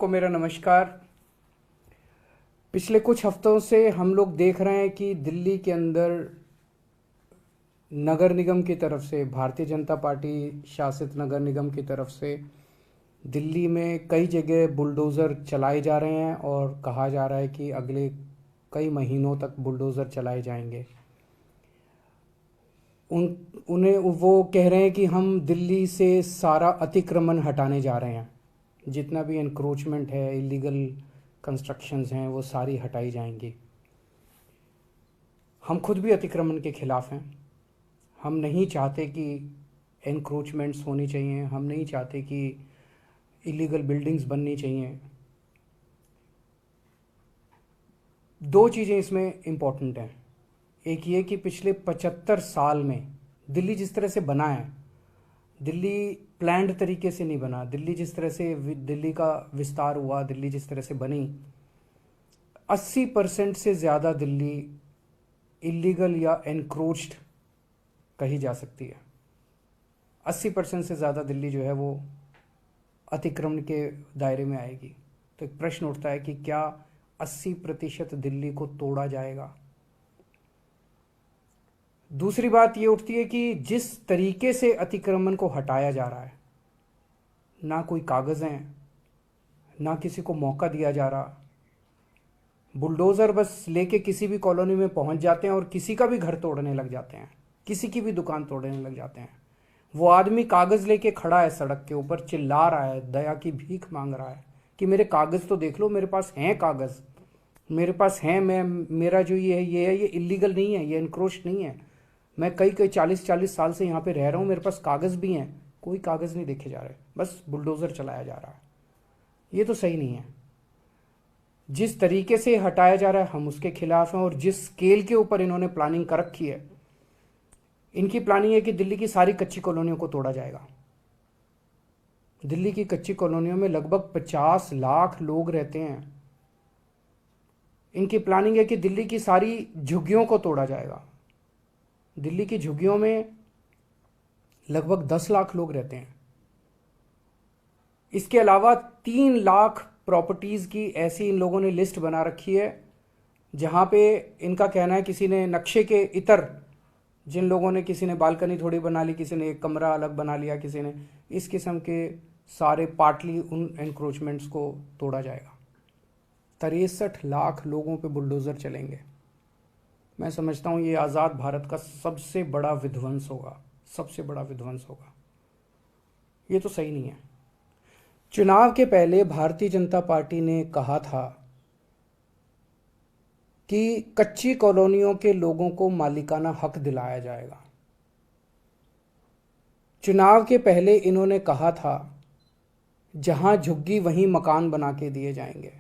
सबको मेरा नमस्कार। पिछले कुछ हफ्तों से हम लोग देख रहे हैं कि दिल्ली के अंदर नगर निगम की तरफ से, भारतीय जनता पार्टी शासित नगर निगम की तरफ से दिल्ली में कई जगह बुलडोज़र चलाए जा रहे हैं और कहा जा रहा है कि अगले कई महीनों तक बुलडोज़र चलाए जाएंगे। उन्हें वो कह रहे हैं कि हम दिल्ली से सारा अतिक्रमण हटाने जा रहे हैं, जितना भी एनक्रोचमेंट है, इलीगल कंस्ट्रक्शंस हैं, वो सारी हटाई जाएंगी। हम खुद भी अतिक्रमण के खिलाफ हैं। हम नहीं चाहते कि एनक्रोचमेंट्स होनी चाहिए, हम नहीं चाहते कि इलीगल बिल्डिंग्स बननी चाहिए। दो चीज़ें इसमें इम्पॉर्टेंट हैं। एक ये कि पिछले 75 साल में दिल्ली जिस तरह से बना है, दिल्ली प्लान्ड तरीके से नहीं बना। दिल्ली जिस तरह से दिल्ली का विस्तार हुआ, दिल्ली जिस तरह से बनी, 80% से ज़्यादा दिल्ली इलीगल या एनक्रोच्ड कही जा सकती है। 80% से ज़्यादा दिल्ली जो है वो अतिक्रमण के दायरे में आएगी। तो एक प्रश्न उठता है कि क्या 80% दिल्ली को तोड़ा जाएगा? दूसरी बात ये उठती है कि जिस तरीके से अतिक्रमण को हटाया जा रहा है, ना कोई कागज़ हैं, ना किसी को मौका दिया जा रहा। बुलडोज़र बस लेके किसी भी कॉलोनी में पहुंच जाते हैं और किसी का भी घर तोड़ने लग जाते हैं, किसी की भी दुकान तोड़ने लग जाते हैं। वो आदमी कागज़ लेके खड़ा है सड़क के ऊपर, चिल्ला रहा है, दया की भीख मांग रहा है कि मेरे कागज़ तो देख लो, मेरे पास हैं कागज़, मेरे पास हैं, मेरा जो ये है ये इलीगल नहीं है, ये इनक्रोच नहीं है। मैं कई 40 साल से यहाँ पे रह रहा हूँ, मेरे पास कागज़ भी हैं। कोई कागज़ नहीं देखे जा रहे, बस बुलडोज़र चलाया जा रहा है। ये तो सही नहीं है। जिस तरीके से हटाया जा रहा है हम उसके खिलाफ हैं, और जिस स्केल के ऊपर इन्होंने प्लानिंग कर रखी है, इनकी प्लानिंग है कि दिल्ली की सारी कच्ची कॉलोनियों को तोड़ा जाएगा। दिल्ली की कच्ची कॉलोनियों में लगभग 50 लाख लोग रहते हैं। इनकी प्लानिंग है कि दिल्ली की सारी झुग्गियों को तोड़ा जाएगा। दिल्ली की झुग्गियों में लगभग 10 लाख लोग रहते हैं। इसके अलावा 3 लाख प्रॉपर्टीज़ की ऐसी इन लोगों ने लिस्ट बना रखी है, जहाँ पे इनका कहना है किसी ने नक्शे के इतर, जिन लोगों ने, किसी ने बालकनी थोड़ी बना ली, किसी ने एक कमरा अलग बना लिया, किसी ने इस किस्म के सारे पार्टली उन एनक्रोचमेंट्स को तोड़ा जाएगा। 63 लाख लोगों पे बुलडोज़र चलेंगे। मैं समझता हूँ ये आज़ाद भारत का सबसे बड़ा विध्वंस होगा, सबसे बड़ा विध्वंस होगा। ये तो सही नहीं है। चुनाव के पहले भारतीय जनता पार्टी ने कहा था कि कच्ची कॉलोनियों के लोगों को मालिकाना हक दिलाया जाएगा। चुनाव के पहले इन्होंने कहा था जहां झुग्गी वहीं मकान बना के दिए जाएंगे,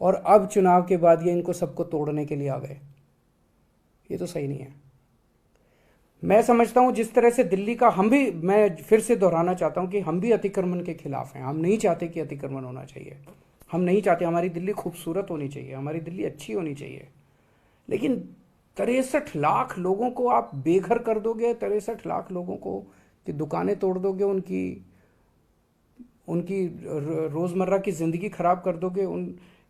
और अब चुनाव के बाद ये इनको सबको तोड़ने के लिए आ गए। ये तो सही नहीं है। मैं समझता हूँ जिस तरह से दिल्ली का, मैं फिर से दोहराना चाहता हूँ कि हम भी अतिक्रमण के खिलाफ हैं। हम नहीं चाहते कि अतिक्रमण होना चाहिए, हम नहीं चाहते। हमारी दिल्ली खूबसूरत होनी चाहिए, हमारी दिल्ली अच्छी होनी चाहिए। लेकिन 63 लाख लोगों को आप बेघर कर दोगे, 63 लाख लोगों को की दुकानें तोड़ दोगे, उनकी रोज़मर्रा की ज़िंदगी खराब कर दोगे,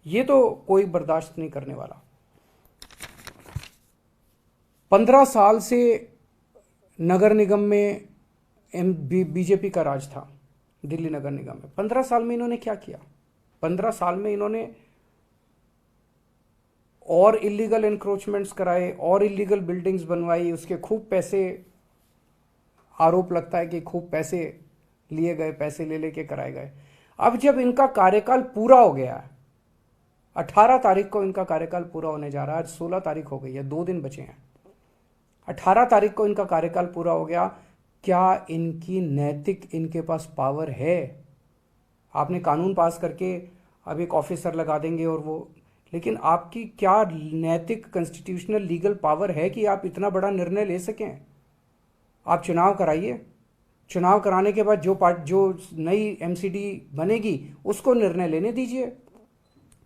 ये तो कोई बर्दाश्त नहीं करने वाला। 15 साल से नगर निगम में बीजेपी का राज था, दिल्ली नगर निगम में। 15 साल में इन्होंने क्या किया? 15 साल में इन्होंने और इलीगल एनक्रोचमेंट्स कराए, और इलीगल बिल्डिंग्स बनवाई, उसके खूब पैसे, आरोप लगता है कि खूब पैसे लिए गए, पैसे ले लेके कराए गए। अब जब इनका कार्यकाल पूरा हो गया है, 18 तारीख को इनका कार्यकाल पूरा होने जा रहा है, आज 16 तारीख हो गई है, 2 दिन बचे हैं। 18 तारीख को इनका कार्यकाल पूरा हो गया। क्या इनकी नैतिक, इनके पास पावर है? आपने कानून पास करके अब एक ऑफिसर लगा देंगे और वो, लेकिन आपकी क्या नैतिक, कॉन्स्टिट्यूशनल, लीगल पावर है कि आप इतना बड़ा निर्णय ले सकें? आप चुनाव कराइए, चुनाव कराने के बाद जो नई एमसीडी बनेगी उसको निर्णय लेने दीजिए।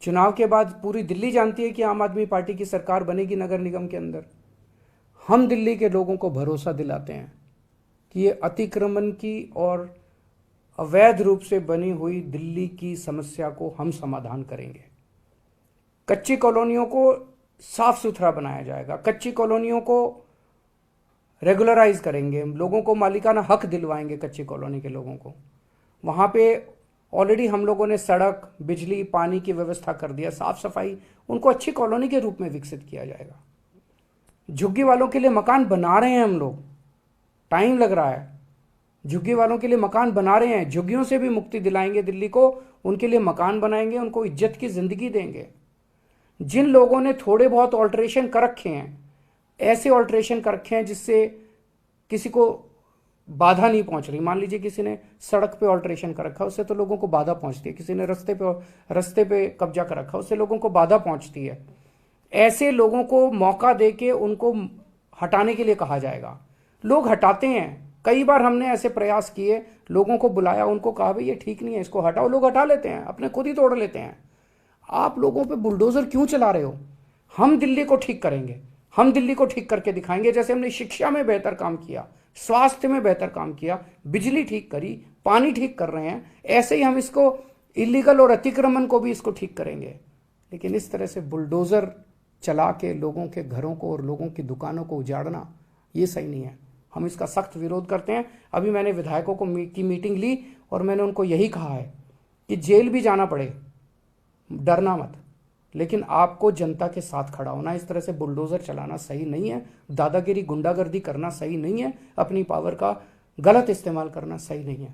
चुनाव के बाद पूरी दिल्ली जानती है कि आम आदमी पार्टी की सरकार बनेगी नगर निगम के अंदर। हम दिल्ली के लोगों को भरोसा दिलाते हैं कि ये अतिक्रमण की और अवैध रूप से बनी हुई दिल्ली की समस्या को हम समाधान करेंगे। कच्ची कॉलोनियों को साफ सुथरा बनाया जाएगा, कच्ची कॉलोनियों को रेगुलराइज करेंगे, लोगों को मालिकाना हक दिलवाएंगे कच्ची कॉलोनी के लोगों को। वहाँ पे ऑलरेडी हम लोगों ने सड़क, बिजली, पानी की व्यवस्था कर दिया, साफ सफाई, उनको अच्छी कॉलोनी के रूप में विकसित किया जाएगा। झुग्गी वालों के लिए मकान बना रहे हैं हम लोग, टाइम लग रहा है, झुग्गी वालों के लिए मकान बना रहे हैं, झुग्गियों से भी मुक्ति दिलाएंगे दिल्ली को, उनके लिए मकान बनाएंगे, उनको इज्जत की जिंदगी देंगे। जिन लोगों ने थोड़े बहुत ऑल्ट्रेशन कर रखे हैं, ऐसे ऑल्ट्रेशन कर रखे हैं जिससे किसी को बाधा नहीं पहुंच रही, मान लीजिए किसी ने सड़क पे ऑल्ट्रेशन कर रखा है, उससे तो लोगों को बाधा पहुंचती है, किसी ने रस्ते पे कब्जा कर रखा है, उससे लोगों को बाधा पहुंचती है। ऐसे लोगों को मौका देके उनको हटाने के लिए कहा जाएगा। लोग हटाते हैं, कई बार हमने ऐसे प्रयास किए, लोगों को बुलाया, उनको कहा भाई ये ठीक नहीं है, इसको हटाओ, लोग हटा लेते हैं, अपने खुद ही तोड़ लेते हैं। आप लोगों पे बुलडोजर क्यों चला रहे हो? हम दिल्ली को ठीक करेंगे, हम दिल्ली को ठीक करके दिखाएंगे। जैसे हमने शिक्षा में बेहतर काम किया, स्वास्थ्य में बेहतर काम किया, बिजली ठीक करी, पानी ठीक कर रहे हैं, ऐसे ही हम इसको इलीगल और अतिक्रमण को भी इसको ठीक करेंगे। लेकिन इस तरह से बुलडोजर चला के लोगों के घरों को और लोगों की दुकानों को उजाड़ना, ये सही नहीं है। हम इसका सख्त विरोध करते हैं। अभी मैंने विधायकों की मीटिंग ली और मैंने उनको यही कहा है कि जेल भी जाना पड़े, डरना मत, लेकिन आपको जनता के साथ खड़ा होना। इस तरह से बुलडोजर चलाना सही नहीं है, दादागिरी, गुंडागर्दी करना सही नहीं है, अपनी पावर का गलत इस्तेमाल करना सही नहीं है।